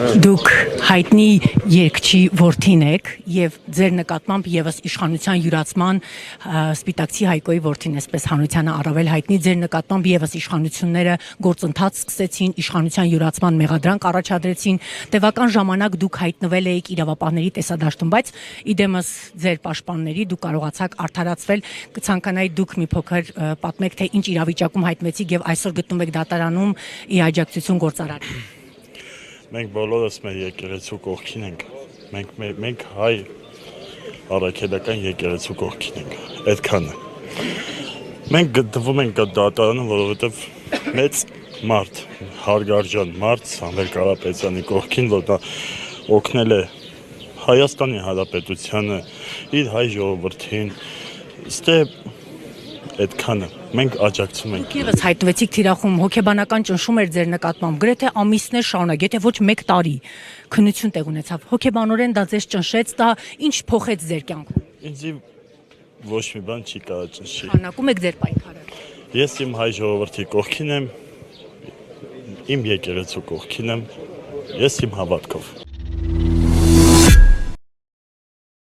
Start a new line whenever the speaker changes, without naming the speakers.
Դուք հայտնի երգչի որդին եք եւ ձեր նկատմամբ եւս իշխանության յուրացման Սպիտակցի Հայկոյի որդին էսպես հանրությանը առավել հայտնի ձեր նկատմամբ եւս իշխանությունները գործընթաց սկսեցին իշխանության յուրացման մեղադրանք առաջադրեցին տևական ժամանակ դուք հայտնվել եք իրավապահների տեսադաշտում բայց իդեմս ձեր պաշտպանների դուք կարողացաք արդարացվել կցանկանայի դուք մի փոքր պատմեք թե ինչ իրավիճակում հայտնվեցիք եւ այսօր գտնվում եք դատարանում ի աջակցություն գործարարի
Մենք բոլորս մեր եկեղեցու կողքին ենք, մենք հայ առաքելական եկեղեցու կողքին ենք, այդքանը։ Մենք գտնվում ենք դատարանում, որովհետև մեծ մարդ, հարգարժան մարդ Սամվել Կարապետյանի կողքին, որ նա օգնել է Հայաստանի Հանրապետությանը, իր հայ ժողովրդին, այդքանը, մենք աջակցում ենք։
Եվս հայտնվեցիք թիրախում հոգեբանական ճնշում էր ձեր նկատմամբ, գրեթե ամիսներ շարունակ, եթե ոչ մեկ տարի քննություն տեղ ունեցավ։ Հոգեբանորեն դա ձեզ ճնշեց, դա ինչ փոխեց ձեր կյանքում։
Ինձ ոչ մի բան չի կարող ճնշի։
Շարունակում եք ձեր պայքարը։
Ես իմ հայ ժողովրդի կողքին եմ, իմ եկեղեցու կողքին եմ, ես իմ հավատքով։